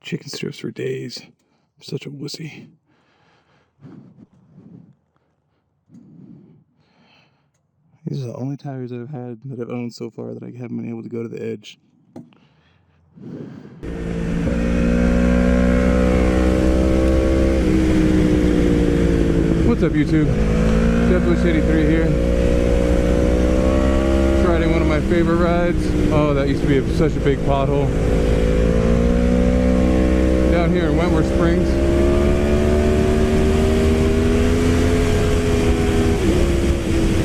chicken strips for days. I'm such a wussy. These are the only tires that I've owned so far that I haven't been able to go to the edge. What's up, YouTube? Deathwish83 here. Just riding one of my favorite rides. Oh, that used to be such a big pothole. Down here in Wentworth Springs.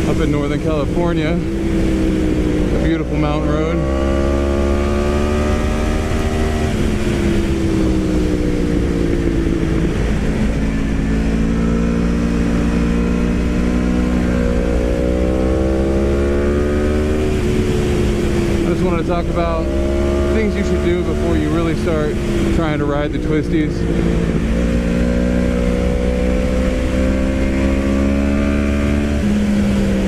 Up in Northern California. A beautiful mountain road. I just wanted to talk about things you should do before you really start trying to ride the twisties.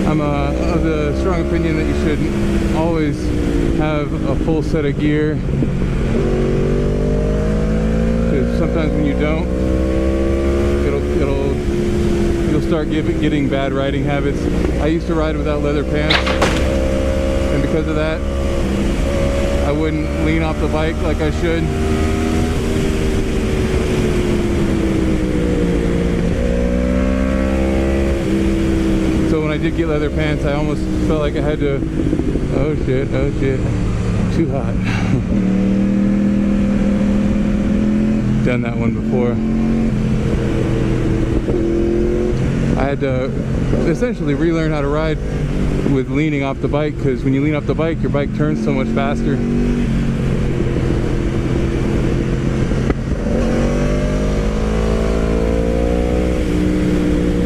I'm of the strong opinion that you should always have a full set of gear, because sometimes when you don't, you'll start getting bad riding habits. I used to ride without leather pants, and because of that, I wouldn't lean off the bike like I should. So when I did get leather pants, I almost felt like I had to, oh shit, too hot. Done that one before. I had to essentially relearn how to ride with leaning off the bike, because when you lean off the bike, your bike turns so much faster.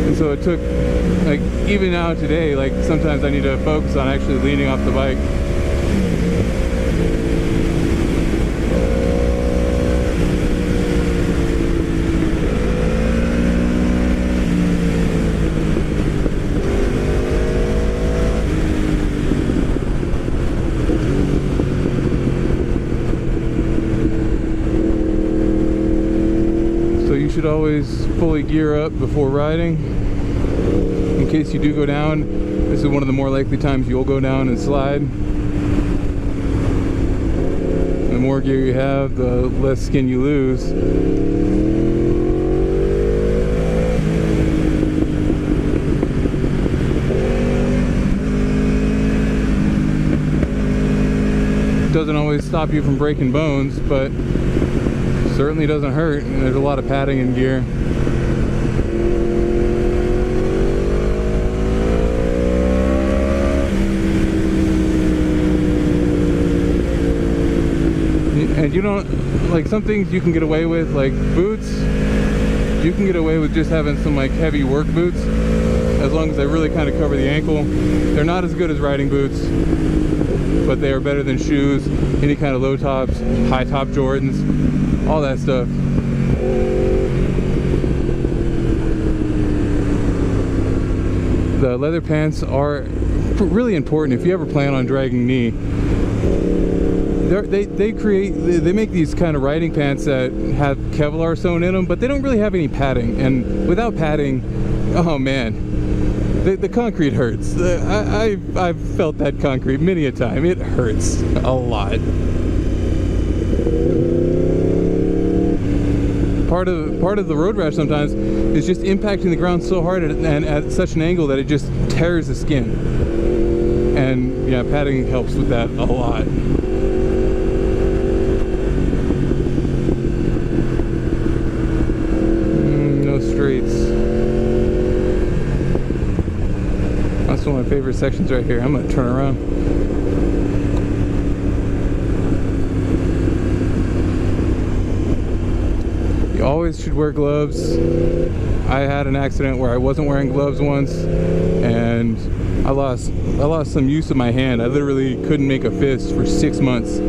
And so it took, like, even now today, like, sometimes I need to focus on actually leaning off the bike. You should always fully gear up before riding, in case you do go down. This is one of the more likely times you'll go down and slide. The more gear you have, the less skin you lose. It doesn't always stop you from breaking bones, but certainly doesn't hurt, and there's a lot of padding in gear. And you don't, like, some things you can get away with, like boots. You can get away with just having some like heavy work boots, as long as they really kind of cover the ankle. They're not as good as riding boots, but they are better than shoes, any kind of low tops, high top Jordans, all that stuff. The leather pants are really important if you ever plan on dragging knee. They make these kind of riding pants that have Kevlar sewn in them, but they don't really have any padding. And without padding, oh man, the concrete hurts. I've felt that concrete many a time. It hurts a lot. Part of the road rash sometimes is just impacting the ground so hard and at such an angle that it just tears the skin. And yeah, padding helps with that a lot. No straights. That's one of my favorite sections right here. I'm gonna turn around. Always should wear gloves. I had an accident where I wasn't wearing gloves once, and I lost some use of my hand. I literally couldn't make a fist for 6 months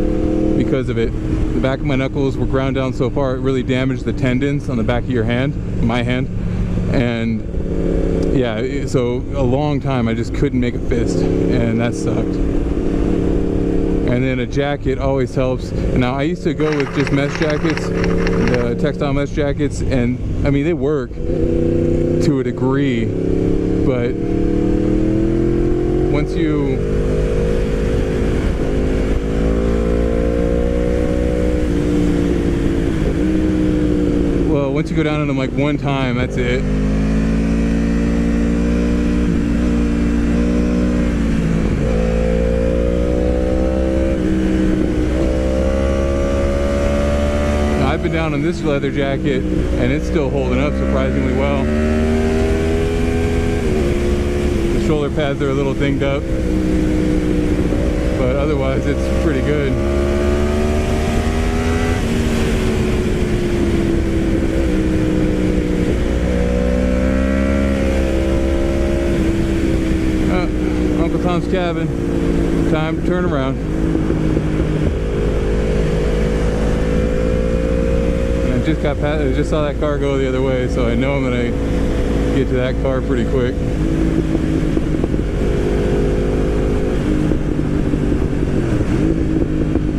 because of it. The back of my knuckles were ground down so far it really damaged the tendons on the back of your hand, my hand, and yeah, so a long time I just couldn't make a fist, and that sucked. and then a jacket always helps. Now I used to go with just mesh jackets, textile mesh jackets, and I mean they work to a degree, but once you go down in them like one time, that's it. Now, I've been down on this leather jacket and it's still holding up surprisingly well. The shoulder pads are a little dinged up, but otherwise it's pretty good. Uncle Tom's cabin. Time to turn around. And I just saw that car go the other way, so I know I'm gonna get to that car pretty quick.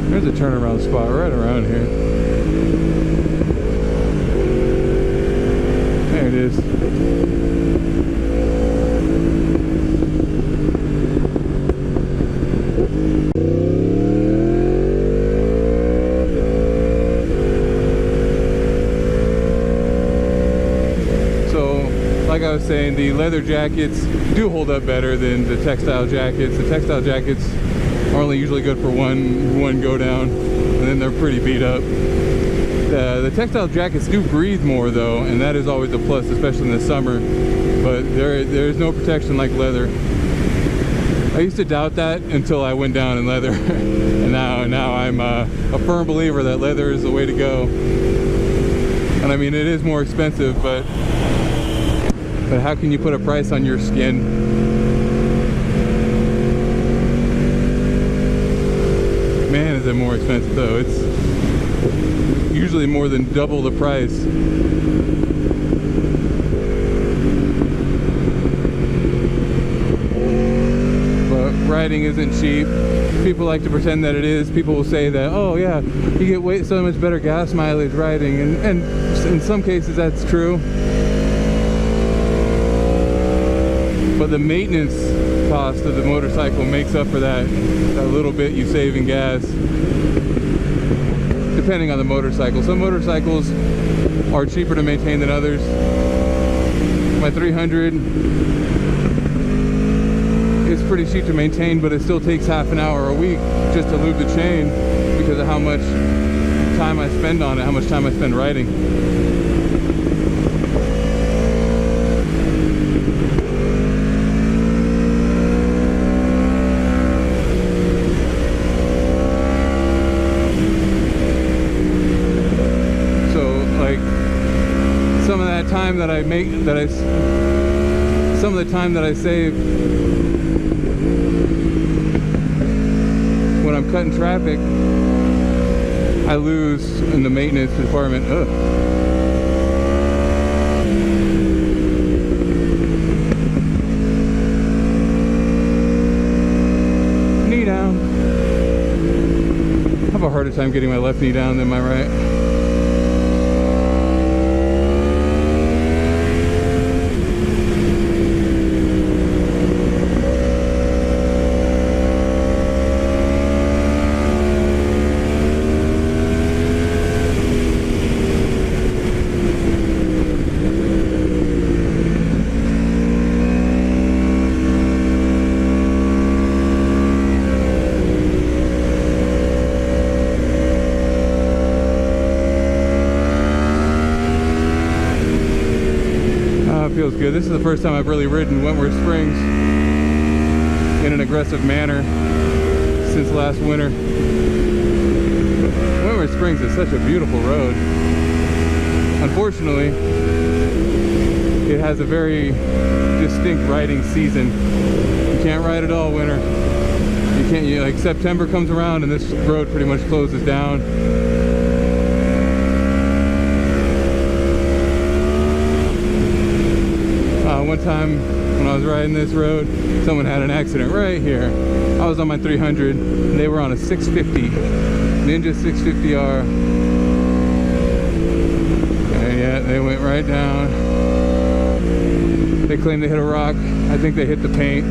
There's a turnaround spot right around here. There it is. Like I was saying, the leather jackets do hold up better than the textile jackets. The textile jackets are only usually good for one go down, and then they're pretty beat up. The textile jackets do breathe more though, and that is always a plus, especially in the summer. But there's no protection like leather. I used to doubt that until I went down in leather, and now I'm a firm believer that leather is the way to go. And I mean, it is more expensive, but how can you put a price on your skin? Man, is it more expensive though. It's usually more than double the price. But riding isn't cheap. People like to pretend that it is. People will say that, oh yeah, you get so much better gas mileage riding, and in some cases that's true. But the maintenance cost of the motorcycle makes up for that little bit you save in gas, depending on the motorcycle. Some motorcycles are cheaper to maintain than others. My 300 is pretty cheap to maintain, but it still takes half an hour a week just to lube the chain because of how much time I spend on it, how much time I spend riding. Some of the time that I save when I'm cutting traffic, I lose in the maintenance department. Ugh. Knee down. I have a harder time getting my left knee down than my right. Feels good. This is the first time I've really ridden Wentworth Springs in an aggressive manner since last winter. Wentworth Springs is such a beautiful road. Unfortunately, it has a very distinct riding season. You can't ride it all winter. You can't, like September comes around and this road pretty much closes down. One time when I was riding this road, someone had an accident right here. I was on my 300 and they were on a 650 Ninja 650R, and yeah, they went right down. They claimed they hit a rock. I think they hit the paint.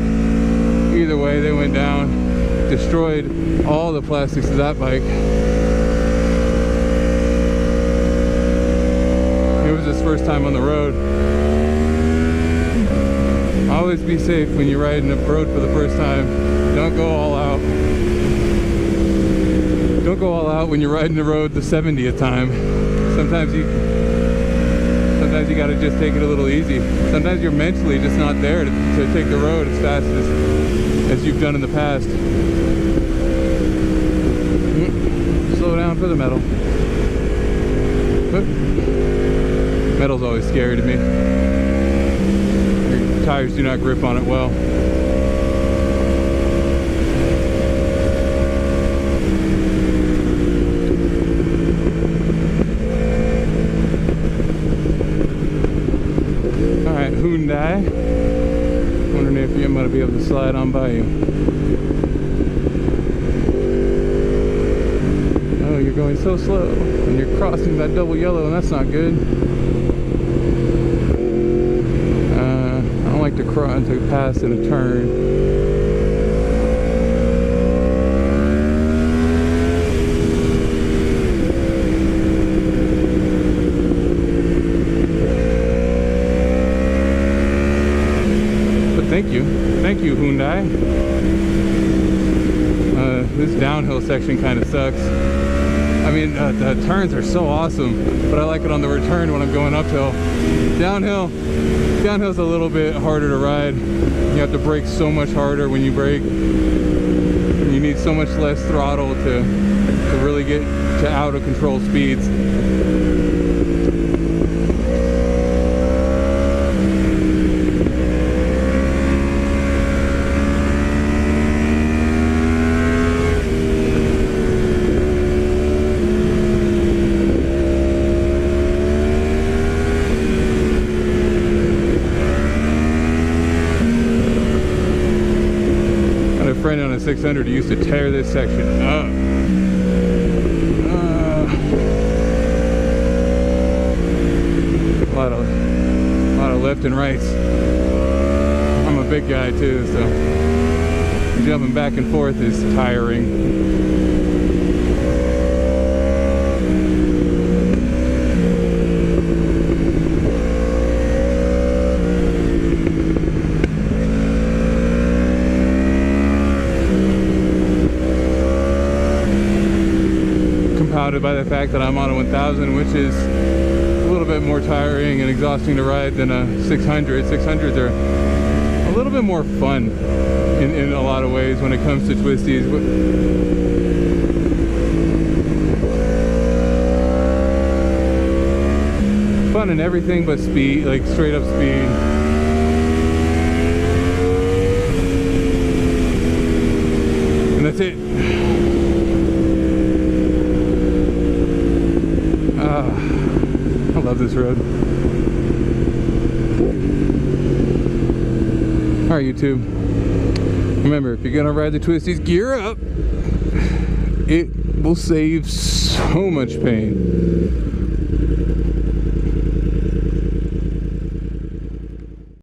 Either way, they went down, destroyed all the plastics of that bike. It was his first time on the road. Always be safe when you're riding the road for the first time. Don't go all out. Don't go all out when you're riding the road the 70th time. Sometimes you gotta just take it a little easy. Sometimes you're mentally just not there to take the road as fast as you've done in the past. Slow down for the metal. Metal's always scary to me. Your tires do not grip on it well. Alright, Hyundai. Wondering if I'm going to be able to slide on by you. Oh, you're going so slow. And you're crossing that double yellow, and that's not good. I don't like to pass in a turn. Thank you, Hyundai. This downhill section kind of sucks. I mean, the turns are so awesome, but I like it on the return when I'm going uphill. Downhill's a little bit harder to ride. You have to brake so much harder when you brake. You need so much less throttle to really get to out of control speeds. Friend on a 600 who used to tear this section up. A lot of left and rights. I'm a big guy too, so jumping back and forth is tiring. By the fact that I'm on a 1000, which is a little bit more tiring and exhausting to ride than a 600. 600s are a little bit more fun in a lot of ways when it comes to twisties. Fun in everything but speed, like straight up speed. And that's it. I love this road. Alright, YouTube. Remember, if you're gonna ride the twisties, gear up. It will save so much pain.